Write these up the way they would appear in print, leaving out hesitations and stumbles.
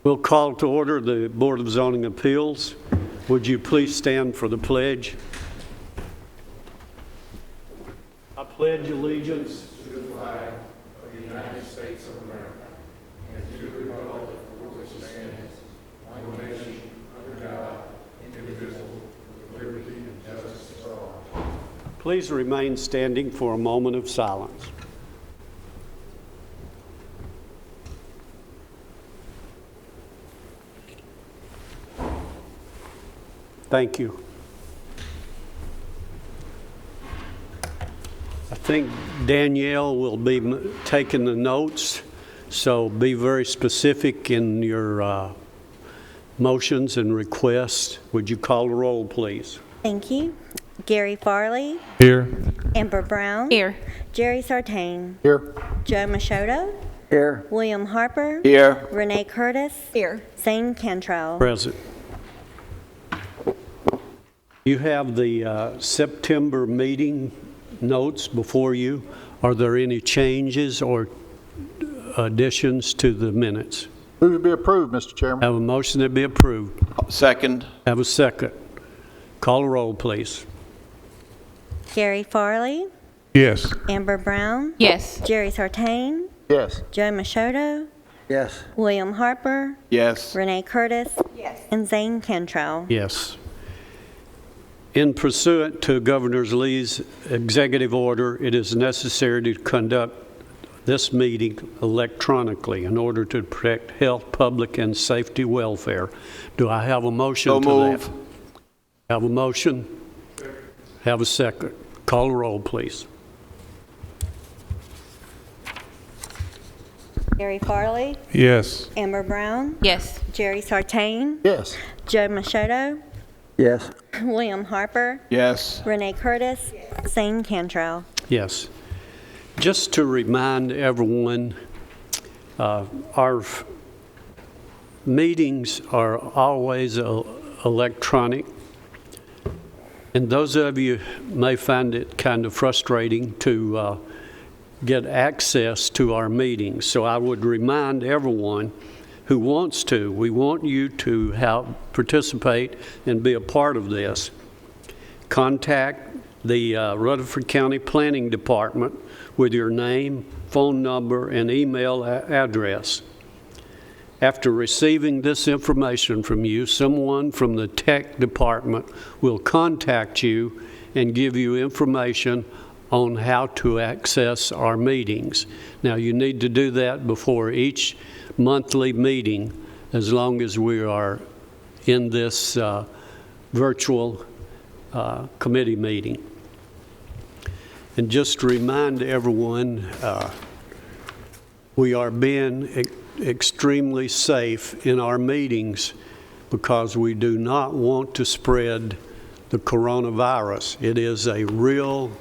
We'll call to order the Board of Zoning Appeals. Would you please stand for the pledge? I pledge allegiance to the flag of the United States of America and to the republic for which it stands, one nation, under God, indivisible, with liberty and justice for all. Please remain standing for a moment of silence. Thank you. I think Danielle will be taking the notes, so be very specific in your motions and requests. Would you call the roll, please? Thank you. Gary Farley. Here. Amber Brown. Here. Jerry Sartain. Here. Joe Machado. Here. William Harper. Here. Renee Curtis. Here. Zane Cantrell. Present. You have the September meeting notes before you. Are there any changes or additions to the minutes? Move to be approved, Mr. Chairman. Have a motion to be approved. Second. Have a second. Call a roll, please. Gary Farley. Yes. Amber Brown. Yes. Jerry Sartain. Yes. Joe Machado. Yes. William Harper. Yes. Renee Curtis. Yes. And Zane Cantrell. Yes. In pursuant to Governor Lee's executive order, it is necessary to conduct this meeting electronically in order to protect health, public, and safety welfare. Do I have a motion to that? Have a motion? Have a second. Call a roll, please. Gary Farley. Yes. Amber Brown. Yes. Jerry Sartain. Yes. Joe Machado. Yes. William Harper. Yes. Renee Curtis. Zane Cantrell. Yes. Just to remind everyone, our meetings are always electronic. And those of you may find it kind of frustrating to get access to our meetings. So I would remind everyone who wants to, we want you to participate and be a part of this. Contact the Rutherford County Planning Department with your name, phone number, and email address. After receiving this information from you, someone from the tech department will contact you and give you information on how to access our meetings. Now, you need to do that before each monthly meeting, as long as we are in this virtual committee meeting. And just to remind everyone, we are being extremely safe in our meetings because we do not want to spread the coronavirus. It is a real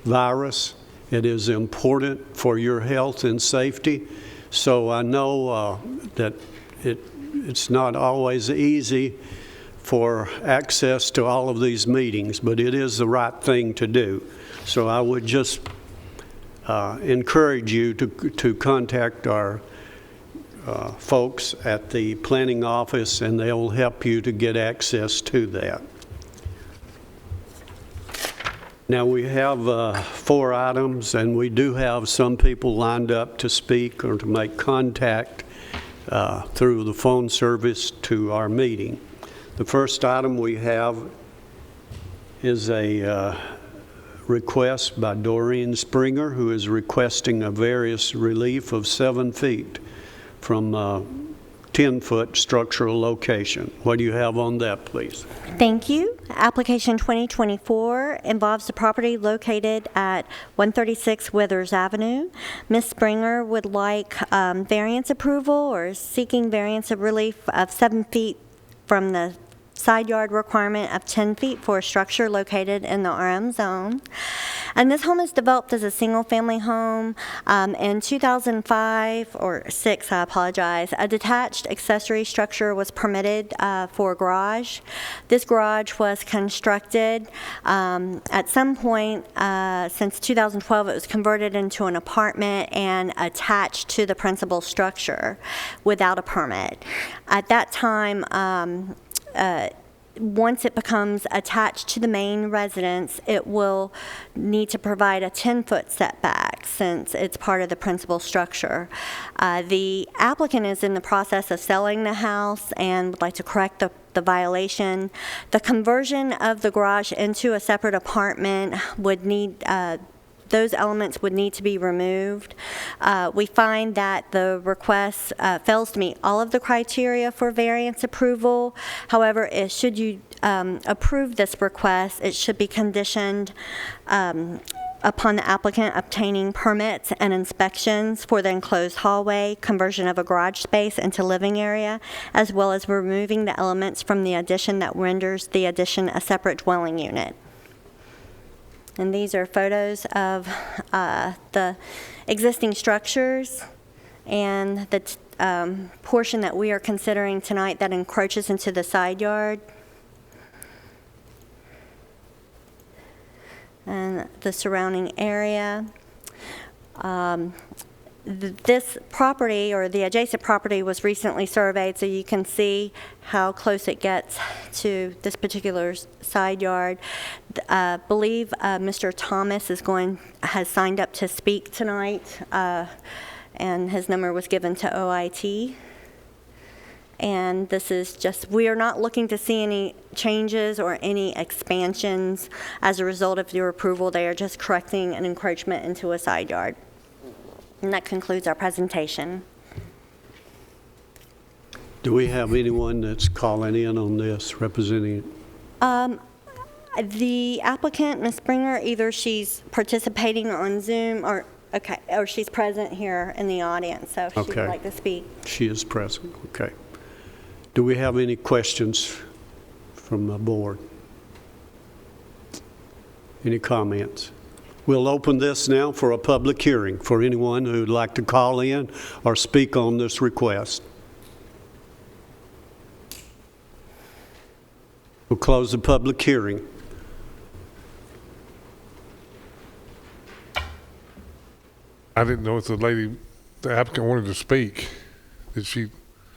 virus. It is important for your health and safety. So I know that it's not always easy for access to all of these meetings, but it is the right thing to do. So I would just encourage you to contact our folks at the planning office, and they will help you to get access to that. Now we have 4 items, and we do have some people lined up to speak or to make contact through the phone service to our meeting. The first item we have is a request by Doreen Springer, who is requesting a various relief of 7 feet from 10-foot structural location. What do you have on that, please? Thank you. Application 2024 involves the property located at 136 Withers Avenue. Ms. Springer would like variance approval or seeking variance of relief of 7 feet from the side yard requirement of 10 feet for a structure located in the RM zone. And this home is developed as a single-family home. In 2005 or 6, I apologize, a detached accessory structure was permitted for a garage. This garage was constructed at some point since 2012. It was converted into an apartment and attached to the principal structure without a permit. At that time, once it becomes attached to the main residence, it will need to provide a 10-foot setback since it's part of the principal structure. The applicant is in the process of selling the house and would like to correct the violation. The conversion of the garage into a separate apartment would need those elements would need to be removed. We find that the request fails to meet all of the criteria for variance approval. However, should you approve this request, it should be conditioned upon the applicant obtaining permits and inspections for the enclosed hallway, conversion of a garage space into living area, as well as removing the elements from the addition that renders the addition a separate dwelling unit. And these are photos of the existing structures and the portion that we are considering tonight that encroaches into the side yard. And the surrounding area. This property, or the adjacent property, was recently surveyed, so you can see how close it gets to this particular side yard. I believe Mr. Thomas has signed up to speak tonight, and his number was given to OIT. And this is just, we are not looking to see any changes or any expansions as a result of your approval. They are just correcting an encroachment into a side yard. And that concludes our presentation. Do we have anyone that's calling in on this, representing it? The applicant, Ms. Springer, either she's participating on Zoom or she's present here in the audience, so if she would like to speak. She is present, okay. Do we have any questions from the board? Any comments? We'll open this now for a public hearing for anyone who would like to call in or speak on this request. We'll close the public hearing. I didn't know if the applicant wanted to speak. Did she?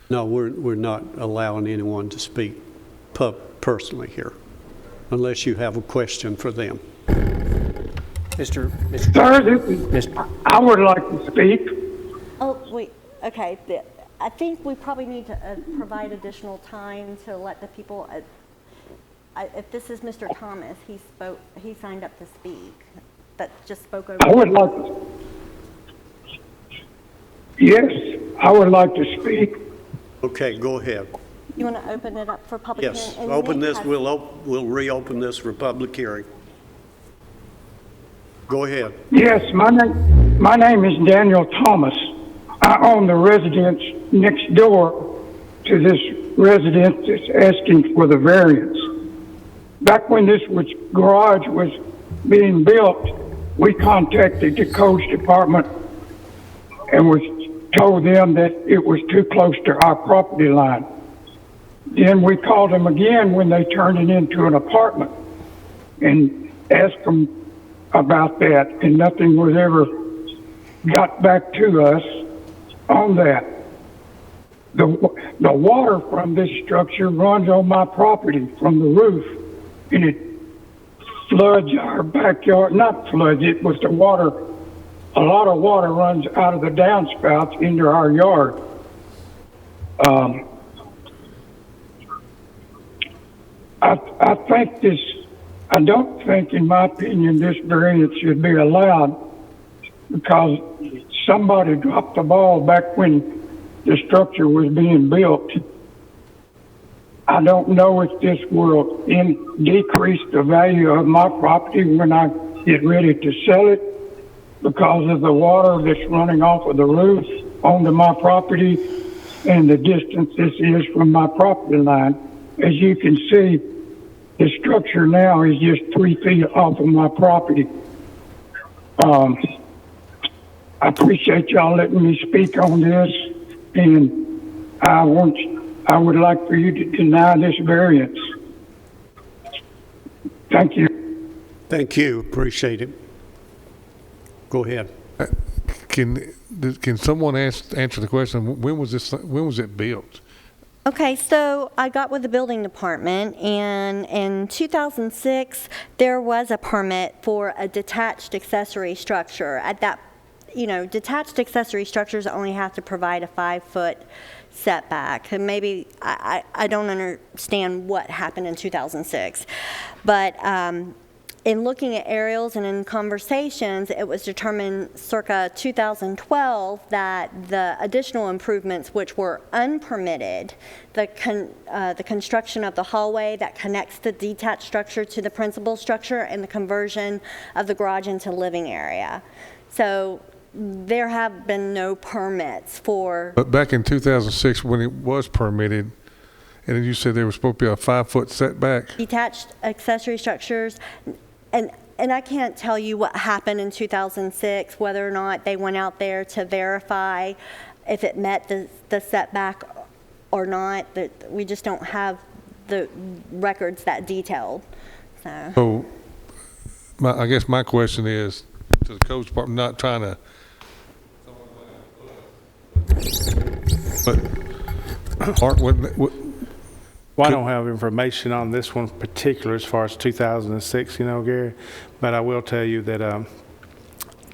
No, we're not allowing anyone to speak personally here, unless you have a question for them. Sir, I would like to speak. Oh, wait, okay. I think we probably need to provide additional time to let the people, if this is Mr. Thomas, he signed up to speak, that just spoke over. I would like to speak. Okay, go ahead. You want to open it up for public hearing? Yes, And open Nick this, has- we'll reopen this for public hearing. Go ahead. Yes, my name is Daniel Thomas. I own the residence next door to this residence that's asking for the variance. Back when this garage was being built, we contacted the codes department and was told them that it was too close to our property line. Then we called them again when they turned it into an apartment and asked them about that, and nothing was ever got back to us on that. The water from this structure runs on my property from the roof, and it floods our backyard. Not floods, it was the water. A lot of water runs out of the downspouts into our yard. I don't think, in my opinion, this variance should be allowed because somebody dropped the ball back when the structure was being built. I don't know if this will decrease the value of my property when I get ready to sell it because of the water that's running off of the roof onto my property and the distance this is from my property line. As you can see, the structure now is just 3 feet off of my property. I appreciate y'all letting me speak on this, and I would like for you to deny this variance. Thank you. Thank you, appreciate it. Go ahead. Can someone answer the question? When was it built? Okay, so I got with the building department, and in 2006, there was a permit for a detached accessory structure. At that, detached accessory structures only have to provide a 5-foot setback. And maybe, I don't understand what happened in 2006. But in looking at aerials and in conversations, it was determined circa 2012 that the additional improvements which were unpermitted, the construction of the hallway that connects the detached structure to the principal structure, and the conversion of the garage into living area. So there have been no permits for... But back in 2006, when it was permitted, and then you said there was supposed to be a 5-foot setback? Detached accessory structures, and I can't tell you what happened in 2006, whether or not they went out there to verify if it met the setback or not. We just don't have the records that detailed. So I guess my question is to the codes department, not trying to, but Art, Well, I don't have information on this one particular as far as 2006, Gary, but I will tell you that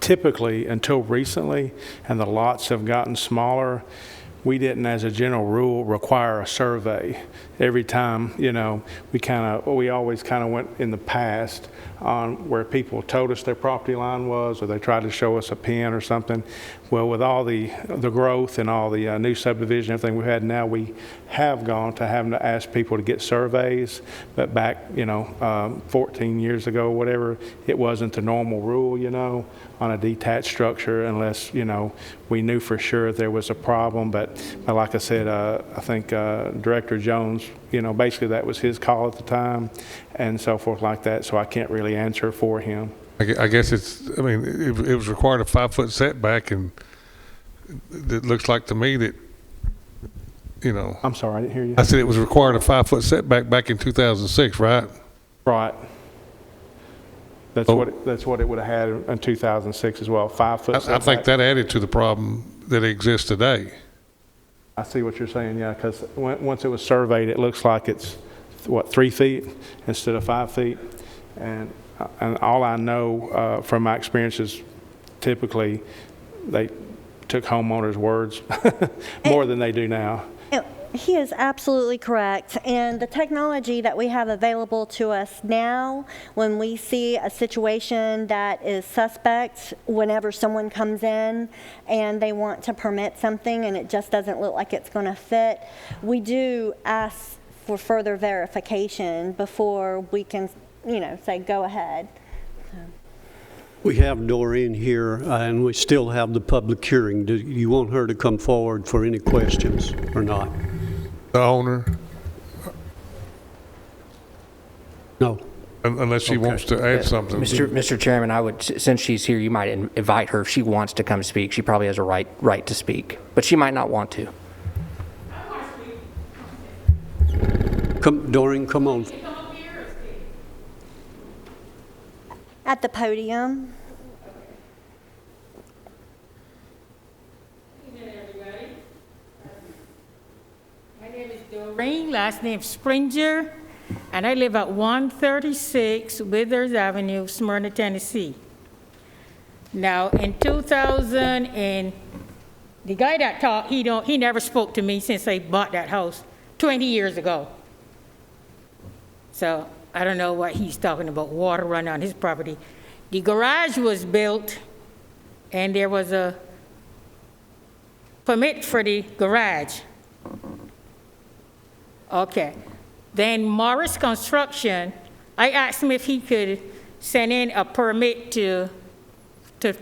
typically until recently, and the lots have gotten smaller, we didn't, as a general rule, require a survey. Every time, we always kind of went in the past on where people told us their property line was, or they tried to show us a pin or something. Well, with all the growth and all the new subdivision, everything we had now, we have gone to having to ask people to get surveys. But back, 14 years ago, whatever, it wasn't the normal rule, on a detached structure unless, we knew for sure there was a problem. But like I said, I think Director Jones, basically that was his call at the time and so forth like that. So I can't really answer for him. I guess it was required a 5-foot setback, and it looks like to me that, I'm sorry, I didn't hear you. I said it was required a 5-foot setback back in 2006, right? Right. That's what it would have had in 2006 as well, 5-foot setback. I think that added to the problem that exists today. I see what you're saying, yeah, because once it was surveyed, it looks like it's, 3 feet instead of 5 feet. And all I know from my experience is typically they took homeowners' words more than they do now. He is absolutely correct. And the technology that we have available to us now, when we see a situation that is suspect, whenever someone comes in and they want to permit something and it just doesn't look like it's going to fit, we do ask for further verification before we can, say go ahead. We have Doreen here, and we still have the public hearing. Do you want her to come forward for any questions or not? The owner, No. unless she wants to add something. Mr. Chairman, I would, since she's here, you might invite her. If she wants to come speak, she probably has a right to speak, but she might not want to. Doreen, come on. At the podium. Doreen, last name Springer, and I live at 136 Withers Avenue, Smyrna, Tennessee. Now, in 2000, and the guy that talked, he never spoke to me since I bought that house 20 years ago. So I don't know what he's talking about, water run on his property. The garage was built, and there was a permit for the garage. Okay. Then Morris Construction, I asked him if he could send in a permit to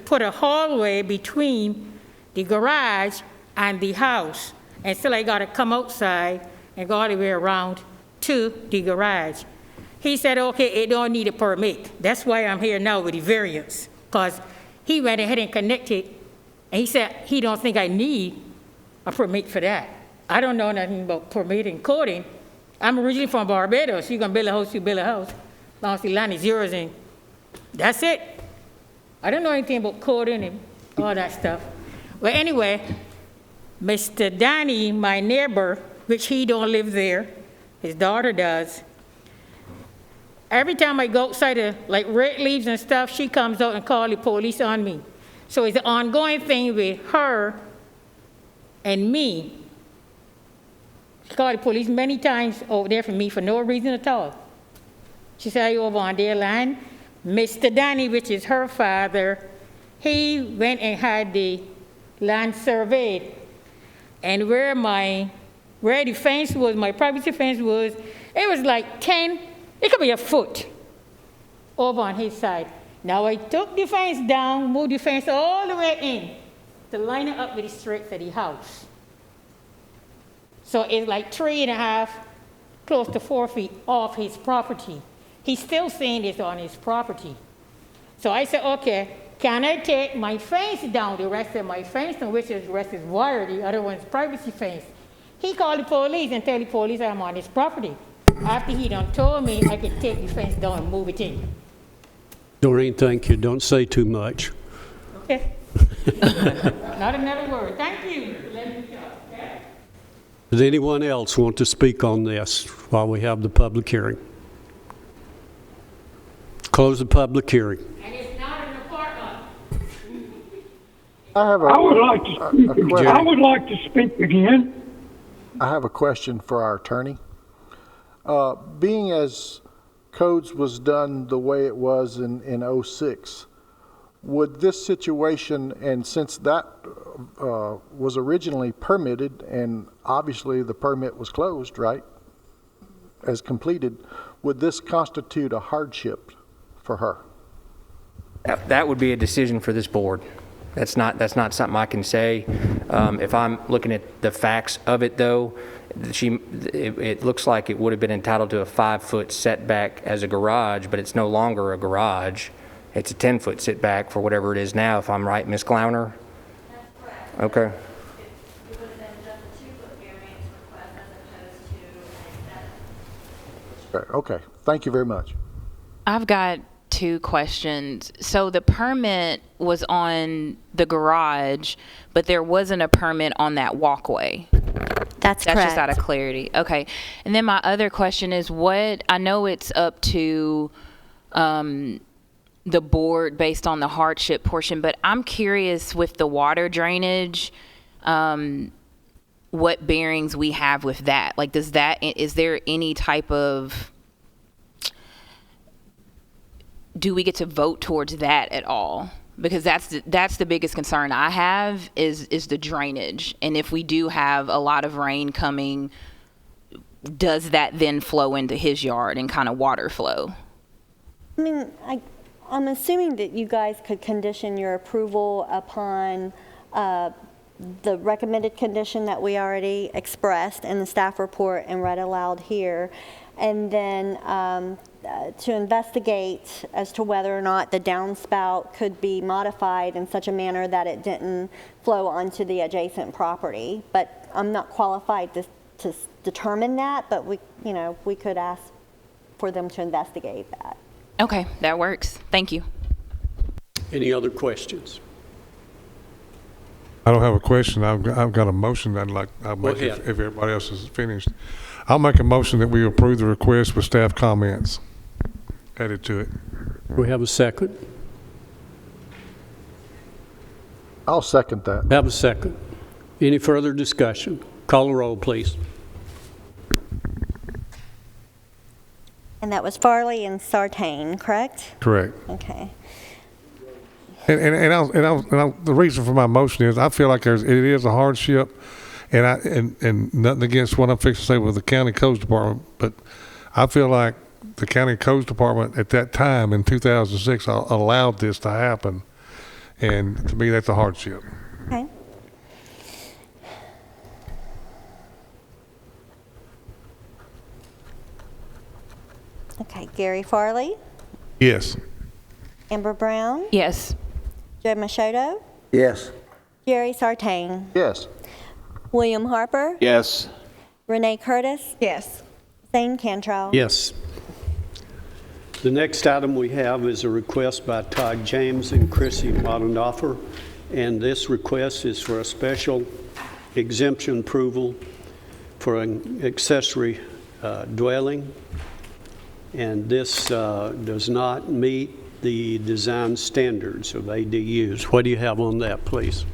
put a hallway between the garage and the house. And still I got to come outside and go all the way around to the garage. He said, okay, it don't need a permit. That's why I'm here now with the variance, because He went ahead and connected, and he said he don't think I need a permit for that. I don't know nothing about permitting coding. I'm originally from Barbados. You're gonna build a house, you build a house. As long as the land is yours, and that's it. I don't know anything about coding and all that stuff. Well, anyway, Mr. Danny, my neighbor, which he don't live there, his daughter does. Every time I go outside to like red leaves and stuff, she comes out and calls the police on me. So it's an ongoing thing with her and me. She called the police many times over there for me for no reason at all. She said, "Are you over on their land?" Mr. Danny, which is her father, he went and had the land surveyed. And where the fence was, my privacy fence was, it was like 10, it could be a foot over on his side. Now I took the fence down, moved the fence all the way in to line it up with the streets of the house. So it's like 3.5, close to 4 feet off his property. He's still saying it's on his property. So I said, okay, can I take my fence down, the rest of my fence, which is the rest is wire, the other one's privacy fence. He called the police and tell the police I'm on his property. After he done told me I could take the fence down and move it in. Doreen, thank you. Don't say too much. Okay. Not another word. Thank you for letting me talk. Okay? Does anyone else want to speak on this while we have the public hearing? Close the public hearing. And it's not an apartment. I would like to speak again. I would like to speak again. I have a question for our attorney. Being as codes was done the way it was in '06, would this situation, and since that was originally permitted and obviously the permit was closed, right, as completed, would this constitute a hardship for her? That would be a decision for this board. That's not something I can say. If I'm looking at the facts of it, though, it looks like it would have been entitled to a 5-foot setback as a garage, but it's no longer a garage. It's a 10-foot setback for whatever it is now, if I'm right, Ms. Clowner? That's correct. Okay. It would have been just a 2-foot variance request as opposed to an 7. Okay, thank you very much. I've got 2 questions. So the permit was on the garage, but there wasn't a permit on that walkway. That's correct. That's just out of clarity. Okay. And then my other question is I know it's up to the board based on the hardship portion, but I'm curious with the water drainage, what bearings we have with that. Like, is there any type of, do we get to vote towards that at all? Because that's the biggest concern I have is the drainage. And if we do have a lot of rain coming, does that then flow into his yard and kind of water flow? I mean, I'm assuming that you guys could condition your approval upon the recommended condition that we already expressed in the staff report and read aloud here, and then to investigate as to whether or not the downspout could be modified in such a manner that it didn't flow onto the adjacent property. But I'm not qualified to determine that, but we could ask for them to investigate that. Okay, that works. Thank you. Any other questions? I don't have a question. I've got a motion I'll make if everybody else is finished. I'll make a motion that we approve the request with staff comments added to it. We have a second? I'll second that. Have a second. Any further discussion? Call the roll, please. And that was Farley and Sartain, correct? Correct. Okay. And the reason for my motion is I feel like it is a hardship, and nothing against what I'm fixing to say with the county codes department, but I feel like the county codes department at that time in 2006 allowed this to happen, and to me that's a hardship. Okay. Okay, Gary Farley, Yes. Amber Brown, Yes. Joe Machado, Yes. Jerry Sartain, Yes. William Harper, Yes. Renee Curtis, Yes. Zane Cantrell. Yes. The next item we have is a request by Todd James and Chrissy Modendorfer, and this request is for a special exemption approval for an accessory dwelling, and this does not meet the design standards of ADUs. What do you have on that, please?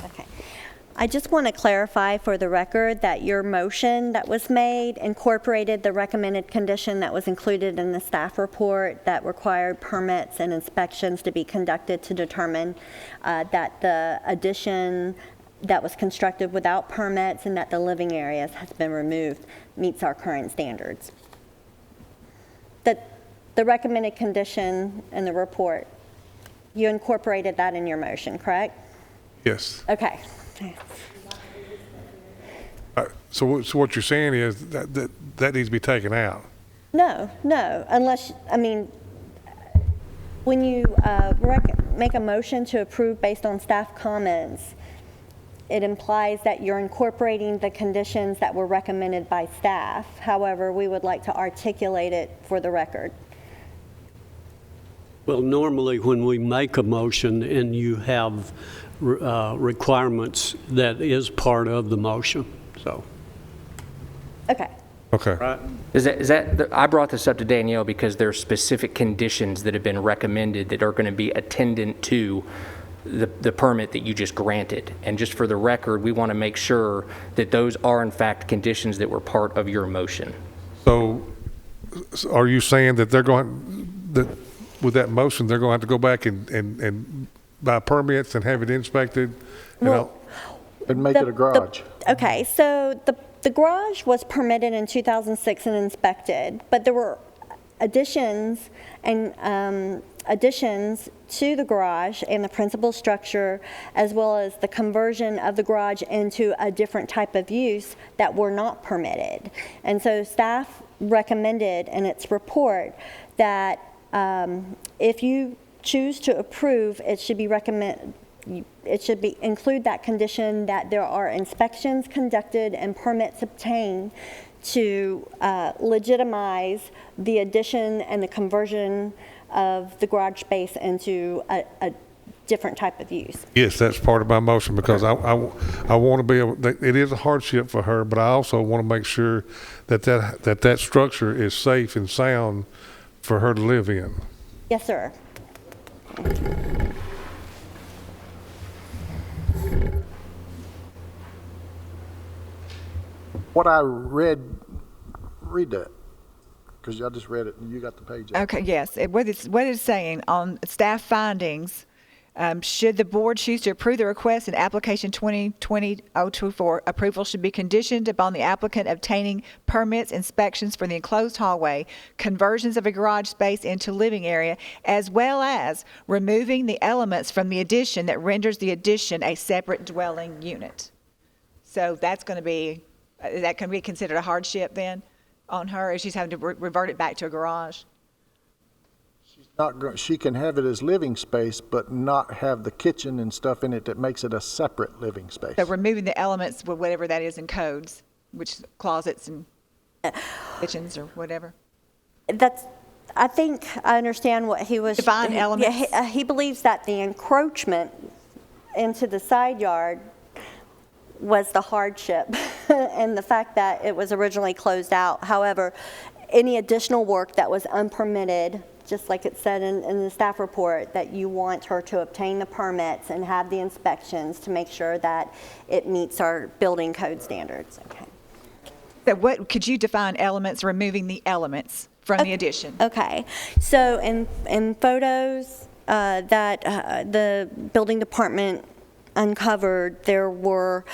Okay. I just want to clarify for the record that your motion that was made incorporated the recommended condition that was included in the staff report that required permits and inspections to be conducted to determine that the addition that was constructed without permits and that the living areas has been removed meets our current standards. The recommended condition in the report, you incorporated that in your motion, correct? Yes. Okay. So what you're saying is that needs to be taken out? No, unless, I mean, when you make a motion to approve based on staff comments, it implies that you're incorporating the conditions that were recommended by staff. However, we would like to articulate it for the record. Well, normally when we make a motion and you have requirements, that is part of the motion, so. Okay. Okay. Right. I brought this up to Danielle because there are specific conditions that have been recommended that are going to be attendant to the permit that you just granted. And just for the record, we want to make sure that those are in fact conditions that were part of your motion. So are you saying that with that motion, they're going to have to go back and buy permits and have it inspected? And make it a garage. Okay, so the garage was permitted in 2006 and inspected, but there were additions to the garage and the principal structure, as well as the conversion of the garage into a different type of use that were not permitted. And so staff recommended in its report that if you choose to approve, it should include that condition that there are inspections conducted and permits obtained to legitimize the addition and the conversion of the garage space into a different type of use. Yes, that's part of my motion because I want to be able, it is a hardship for her, but I also want to make sure that structure is safe and sound for her to live in. Yes, sir. What I read that, because I just read it and you got the page up. Okay, yes. What it's saying on staff findings, should the board choose to approve the request in application 2020-024, approval should be conditioned upon the applicant obtaining permits, inspections for the enclosed hallway, conversions of a garage space into living area, as well as removing the elements from the addition that renders the addition a separate dwelling unit. So that's going to be, that can be considered a hardship then on her if she's having to revert it back to a garage? She can have it as living space, but not have the kitchen and stuff in it that makes it a separate living space. So removing the elements, whatever that is in codes, which closets and kitchens or whatever. I think I understand what he was. Define elements. Yeah, he believes that the encroachment into the side yard was the hardship and the fact that it was originally closed out. However, any additional work that was unpermitted, just like it said in the staff report, that you want her to obtain the permits and have the inspections to make sure that it meets our building code standards. Okay. So what could you define elements, removing the elements from the addition? Okay. So in photos that the building department uncovered, there were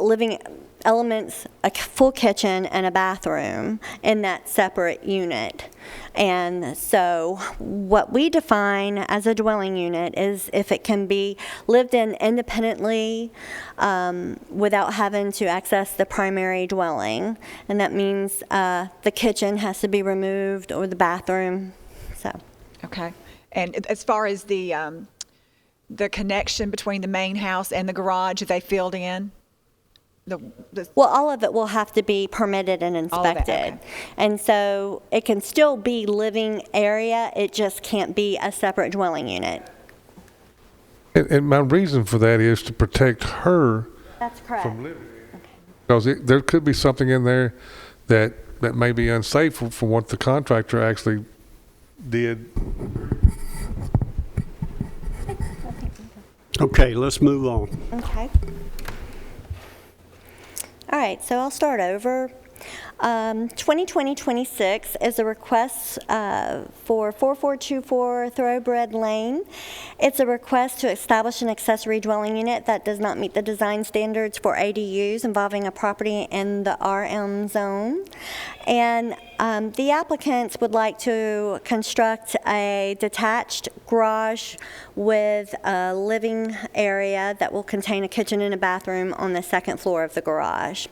living elements, a full kitchen and a bathroom in that separate unit. And so what we define as a dwelling unit is if it can be lived in independently without having to access the primary dwelling. And that means the kitchen has to be removed or the bathroom. So. Okay. And as far as the connection between the main house and the garage, are they filled in? Well, all of it will have to be permitted and All of it, inspected. okay. And so it can still be living area, it just can't be a separate dwelling unit. And my reason for that is to protect her That's correct. from living. Because there could be something in there that may be unsafe from what the contractor actually did. Okay, let's move on. Okay. All right, so I'll start over. 2020-26 is a request for 4424 Thoroughbred Lane. It's a request to establish an accessory dwelling unit that does not meet the design standards for ADUs involving a property in the RM zone. And the applicants would like to construct a detached garage with a living area that will contain a kitchen and a bathroom on the second floor of the garage.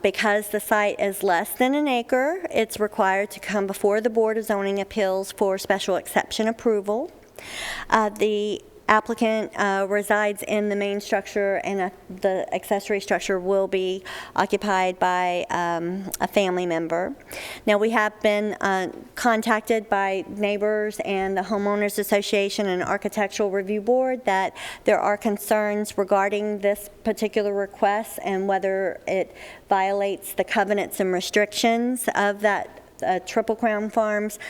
Because the site is less than an acre, it's required to come before the Board of Zoning Appeals for special exception approval. The applicant resides in the main structure, and the accessory structure will be occupied by a family member. Now, we have been contacted by neighbors and the Homeowners Association and Architectural Review Board that there are concerns regarding this particular request and whether it violates the covenants and restrictions of that Triple Crown Farms.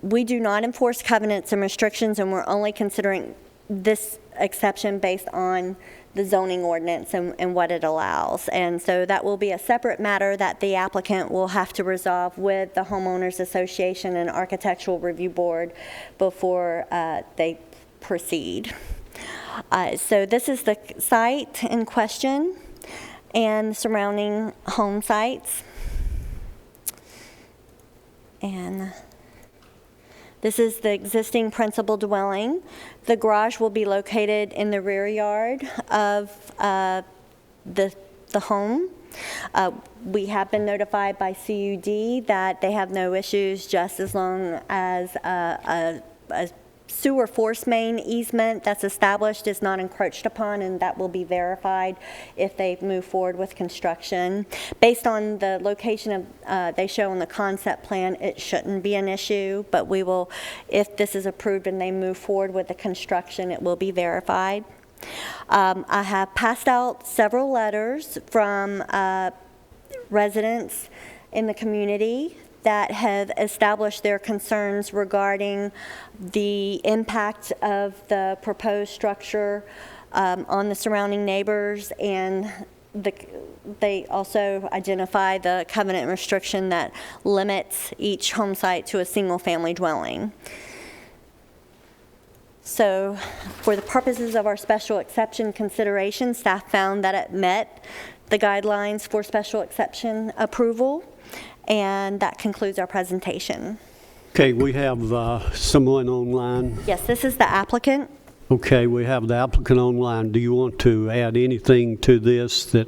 We do not enforce covenants and restrictions, and we're only considering this exception based on the zoning ordinance and what it allows. And so that will be a separate matter that the applicant will have to resolve with the Homeowners Association and Architectural Review Board before they proceed. So this is the site in question and surrounding home sites. And this is the existing principal dwelling. The garage will be located in the rear yard of the home. We have been notified by CUD that they have no issues just as long as a sewer force main easement that's established is not encroached upon, and that will be verified if they move forward with construction. Based on the location of they show on the concept plan, it shouldn't be an issue, but we will, if this is approved and they move forward with the construction, it will be verified. I have passed out several letters from residents in the community that have established their concerns regarding the impact of the proposed structure on the surrounding neighbors, and they also identify the covenant restriction that limits each home site to a single-family dwelling. So for the purposes of our special exception consideration, staff found that it met the guidelines for special exception approval. And that concludes our presentation. Okay, we have someone online. Yes, this is the applicant. Okay, we have the applicant online. Do you want to add anything to this that,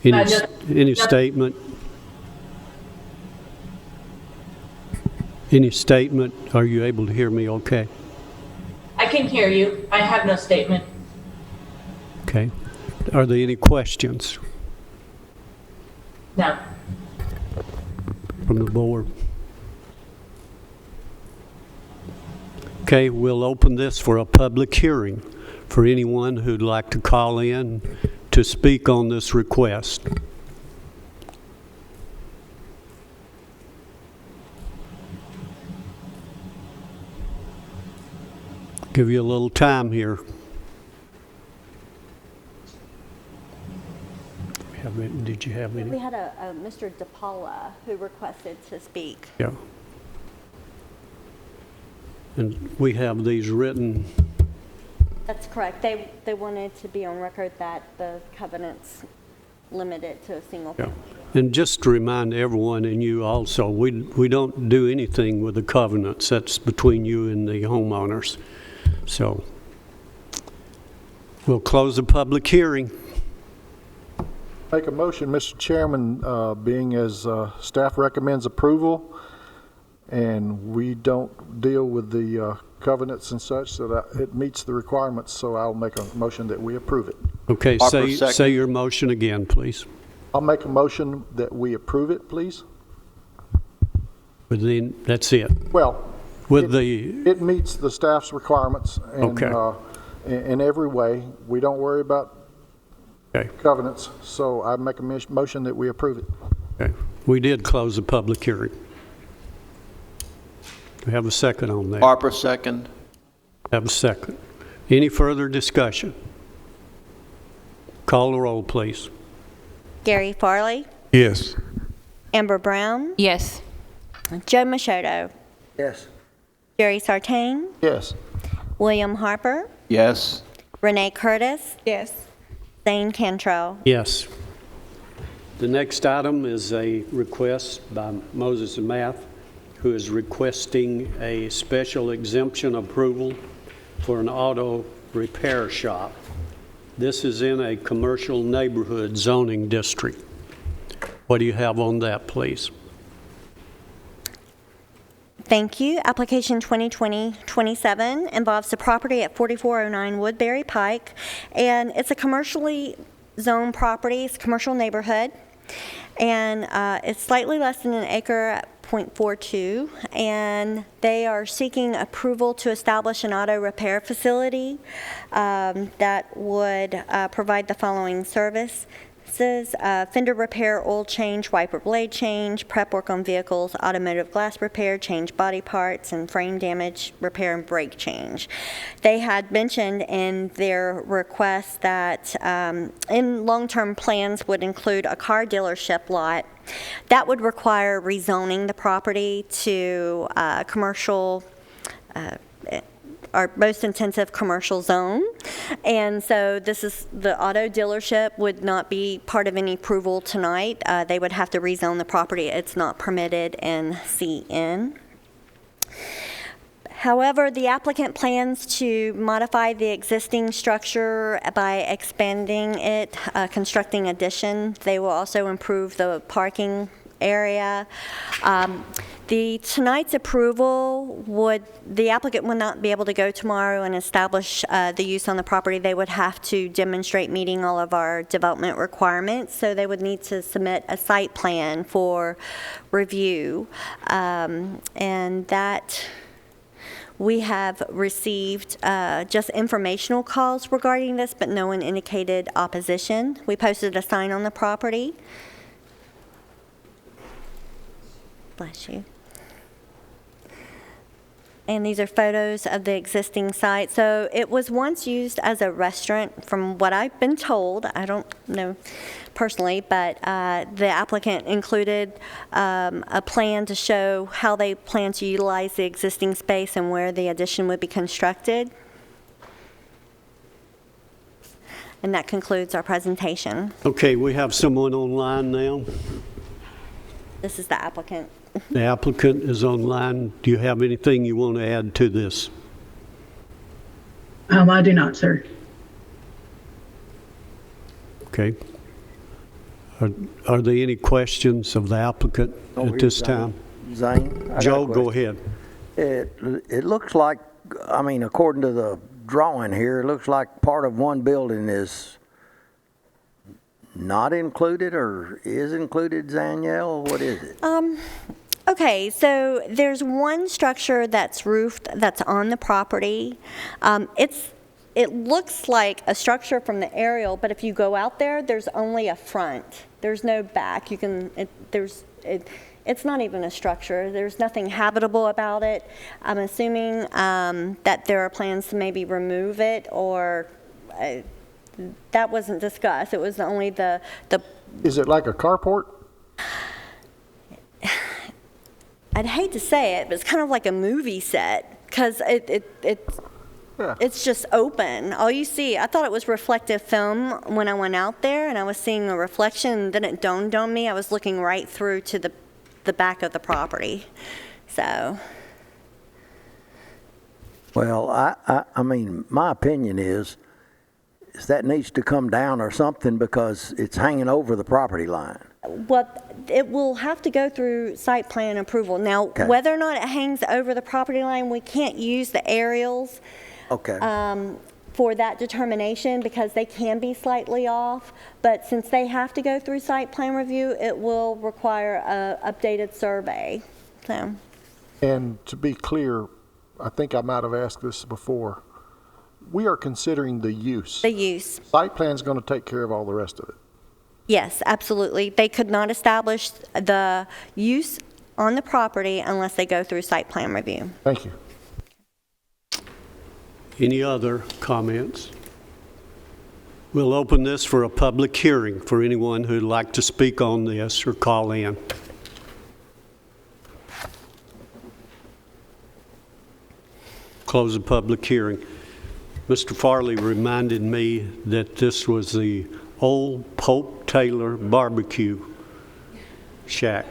any statement? Any statement? Are you able to hear me okay? I can hear you. I have no statement. Okay. Are there any questions No. from the board? Okay, we'll open this for a public hearing for anyone who'd like to call in to speak on this request. Give you a little time here. Did you have any? We had a Mr. DePaula who requested to speak. Yeah. And we have these written That's correct. They wanted to be on record that the covenants limit it to a single Yeah. family. And just to remind everyone and you also, we don't do anything with the covenants. That's between you and the homeowners. So we'll close the public hearing. Make a motion, Mr. Chairman, being as staff recommends approval, and we don't deal with the covenants and such, so that it meets the requirements, so I'll make a motion that we approve it. Okay, Harper, say second. your motion again, please. I'll make a motion that we approve it, please. But then, that's it. Well, With the, it meets the staff's requirements and Okay. In every way. We don't worry about okay, covenants, so I make a motion that we approve it. okay. We did close the public hearing. We have a second on that. Harper, second. Have a second. Any further discussion? Call the roll, please. Gary Farley, Yes. Amber Brown, Yes. Joe Machoto, Yes. Jerry Sartain, Yes. William Harper, Yes. Renee Curtis, Yes. Zane Cantrell. Yes. The next item is a request by Moses Math, who is requesting a special exemption approval for an auto repair shop. This is in a commercial neighborhood zoning district. What do you have on that, please? Thank you. Application 2020-27 involves the property at 4409 Woodbury Pike, and it's a commercially zoned property. It's a commercial neighborhood, and it's slightly less than an acre at .42, and they are seeking approval to establish an auto repair facility that would provide the following services: fender repair, oil change, wiper blade change, prep work on vehicles, automotive glass repair, change body parts, and frame damage repair and brake change. They had mentioned in their request that in long-term plans would include a car dealership lot. That would require rezoning the property to commercial, our most intensive commercial zone. And so this is, the auto dealership would not be part of any approval tonight. They would have to rezone the property. It's not permitted in CN. However, the applicant plans to modify the existing structure by expanding it, constructing addition. They will also improve the parking area. Tonight's approval the applicant would not be able to go tomorrow and establish the use on the property. They would have to demonstrate meeting all of our development requirements, so they would need to submit a site plan for review. And that we have received just informational calls regarding this, but no one indicated opposition. We posted a sign on the property. Bless you. And these are photos of the existing site. So it was once used as a restaurant, from what I've been told. I don't know personally, but the applicant included a plan to show how they plan to utilize the existing space and where the addition would be constructed. And that concludes our presentation. Okay, we have someone online now. This is the applicant. The applicant is online. Do you have anything you want to add to this? I do not, sir. Okay. Are there any questions of the applicant at this time? Zane? Joe, go ahead. It looks like, I mean, according to the drawing here, it looks like part of one building is not included or is included, Zaniel? What is it? Okay, so there's one structure that's roofed that's on the property. It looks like a structure from the aerial, but if you go out there, there's only a front. There's no back. It's not even a structure. There's nothing habitable about it. I'm assuming that there are plans to maybe remove it, or that wasn't discussed. It was only the. Is it like a carport? I'd hate to say it, but it's kind of like a movie set, because Yeah. It's just open. All you see, I thought it was reflective film when I went out there, and I was seeing a reflection, and then it dawned on me I was looking right through to the back of the property. So, Well, I mean, my opinion is that needs to come down or something because it's hanging over the property line. well, it will have to go through site plan approval. Now, Okay. whether or not it hangs over the property line, we can't use the aerials Okay. for that determination because they can be slightly off. But since they have to go through site plan review, it will require a updated survey. So, And to be clear, I think I might have asked this before. We are considering the use. the use. Site plan's going to take care of all the rest of it. Yes, absolutely. They could not establish the use on the property unless they go through site plan review. Thank you. Any other comments? We'll open this for a public hearing for anyone who'd like to speak on this or call in. Close the public hearing. Mr. Farley reminded me that this was the old Pope Taylor barbecue shack.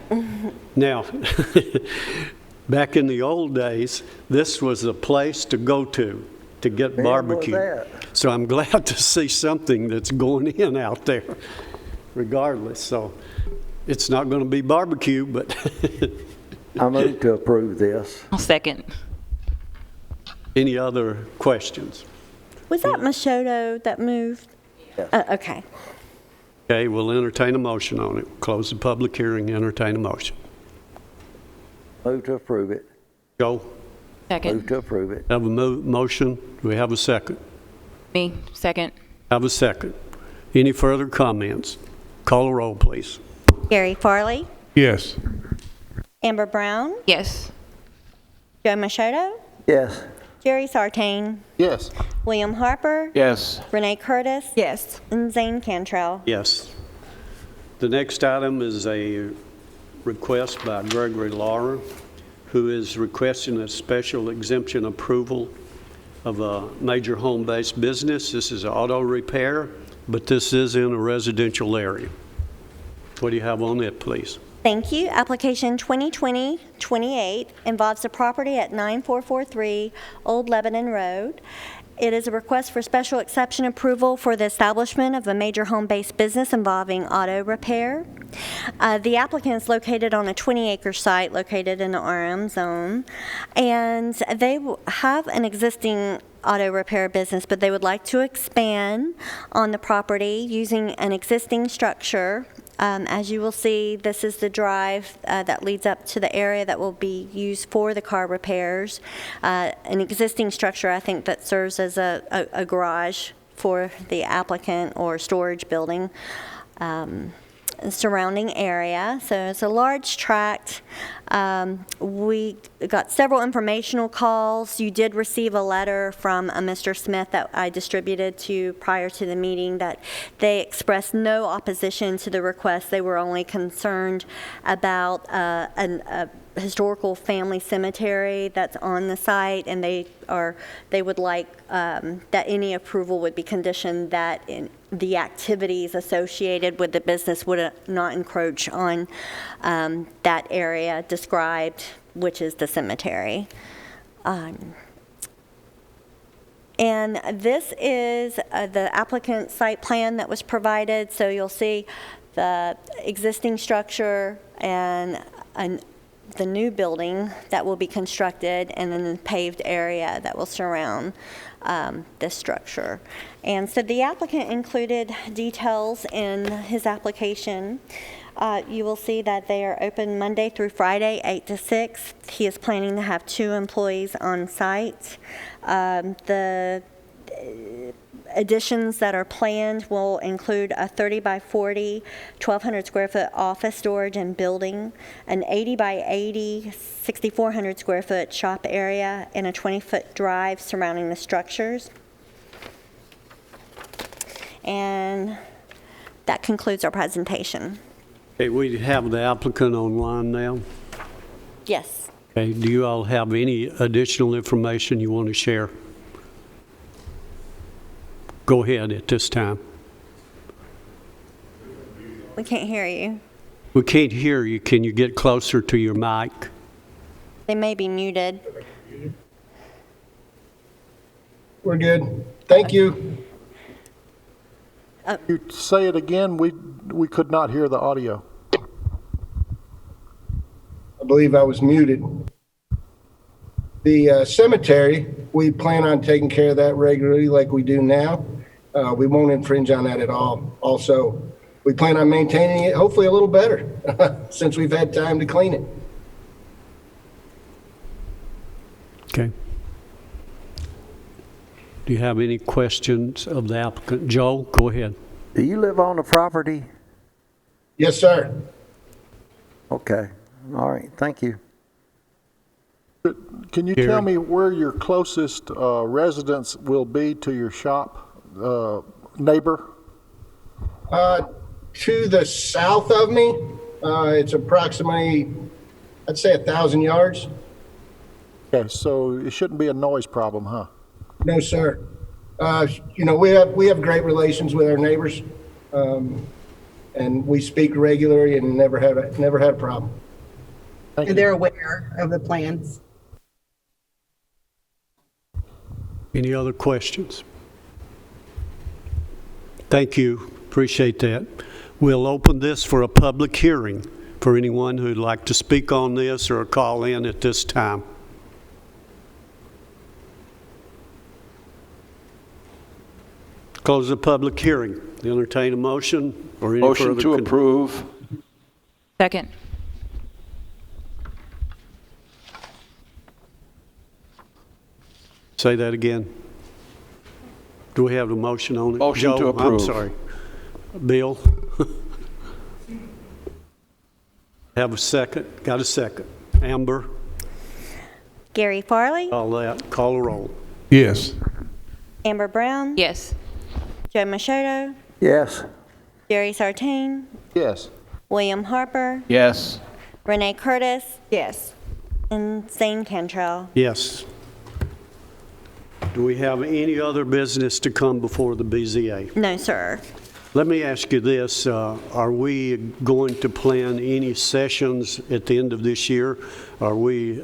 Now, back in the old days, this was a place to go to get Yeah, barbecue. what's So I'm glad to see something that's going in out there, regardless. So it's not going to be barbecue, but I move to approve this. I'll second. any other questions? Was that Machoto that moved? Yes. Okay. Okay, we'll entertain a motion on it. Close the public hearing, entertain a motion. Move to approve it. Joe, Move Second. to approve it. have a motion. Do we have a second? Me, second. Have a second. Any further comments? Call a roll, please. Gary Farley, Yes. Amber Brown, Yes. Joe Machoto, Yes. Jerry Sartain, Yes. William Harper, Yes. Renee Curtis, Yes. and Zane Cantrell. Yes. The next item is a request by Gregory Laurer, who is requesting a special exemption approval of a major home-based business. This is auto repair, but this is in a residential area. What do you have on it, please? Thank you. Application 2020-28 involves the property at 9443 Old Lebanon Road. It is a request for special exception approval for the establishment of a major home-based business involving auto repair. The applicant is located on a 20-acre site located in the RM zone, and they have an existing auto repair business, but they would like to expand on the property using an existing structure. As you will see, this is the drive that leads up to the area that will be used for the car repairs. An existing structure, I think, that serves as a garage for the applicant or storage building. Surrounding area. So it's a large tract. We got several informational calls. You did receive a letter from Mr. Smith that I distributed to you prior to the meeting that they expressed no opposition to the request. They were only concerned about a historical family cemetery that's on the site, and they would like that any approval would be conditioned that the activities associated with the business would not encroach on that area described, which is the cemetery. And this is the applicant site plan that was provided. So you'll see the existing structure and the new building that will be constructed, and then the paved area that will surround this structure. And so the applicant included details in his application. You will see that they are open Monday through Friday, 8 to 6. He is planning to have 2 employees on site. The additions that are planned will include a 30 by 40, 1,200 square foot office storage and building, an 80 by 80, 6,400 square foot shop area, and a 20-foot drive surrounding the structures. And that concludes our presentation. Okay, we have the applicant online now. Yes. Okay, do you all have any additional information you want to share? go ahead at this time. We can't hear you. We can't hear you. Can you get closer to your mic? They may be muted. We're good. Thank you. You say it again, we could not hear the audio. I believe I was muted. The cemetery, we plan on taking care of that regularly like we do now. We won't infringe on that at all. Also, we plan on maintaining it hopefully a little better since we've had time to clean it. Okay. Do you have any questions of the applicant? Joe, go ahead. Do you live on the property? Yes, sir. Okay. All right. Thank you. Can you tell me where your closest residence will be to your shop, neighbor? To the south of me, it's approximately, I'd say 1,000 yards. Okay, so it shouldn't be a noise problem, huh? No, sir. You know, we have great relations with our neighbors, and we speak regularly and never had a problem. Thank you. They're aware of the plans. Any other questions? Thank you. Appreciate that. We'll open this for a public hearing for anyone who'd like to speak on this or call in at this time. Close the public hearing. Entertain a motion or any Motion further to approve. Second. Say that again. Do we have a motion on it? Motion Joe, to approve. I'm sorry. Bill? Have a second? Got a second. Amber? Gary Farley, All that. Call a roll. Yes. Amber Brown, Yes. Joe Machado, Yes. Jerry Sartain, Yes. William Harper, Yes. Renee Curtis, Yes. and Zane Cantrell. Yes. Do we have any other business to come before the BZA? No, sir. Let me ask you this. Are we going to plan any sessions at the end of this year? Are we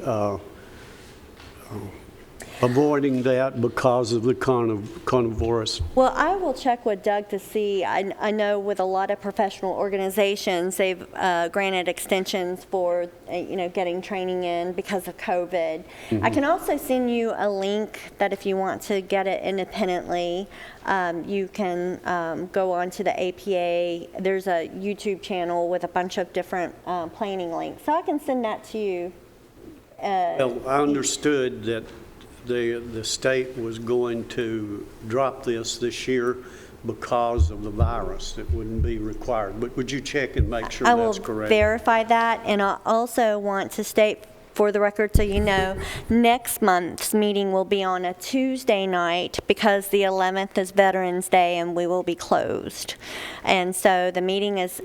avoiding that because of the coronavirus? Well, I will check with Doug to see. I know with a lot of professional organizations, they've granted extensions for, getting training in because of COVID. Mm-hmm. I can also send you a link that if you want to get it independently, you can go on to the APA. There's a YouTube channel with a bunch of different planning links. So I can send that to you. Well, I understood that the state was going to drop this year because of the virus. It wouldn't be required. But would you check and make sure that's correct? I will verify that, and I also want to state for the record so you know, next month's meeting will be on a Tuesday night because the 11th is Veterans Day and we will be closed. And so the meeting is...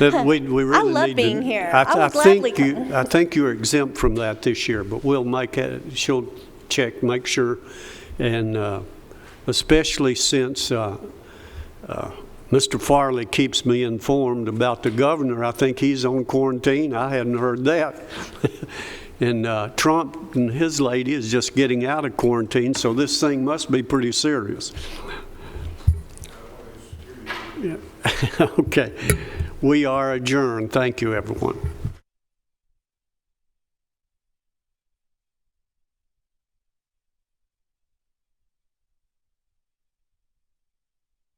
we really I love need being to, here. I think you're exempt from that this year, but we'll make it. She'll check, make sure, and especially since Mr. Farley keeps me informed about the governor. I think he's on quarantine. I hadn't heard that. And Trump and his lady is just getting out of quarantine, so this thing must be pretty serious. Yeah. Okay. We are adjourned. Thank you, everyone.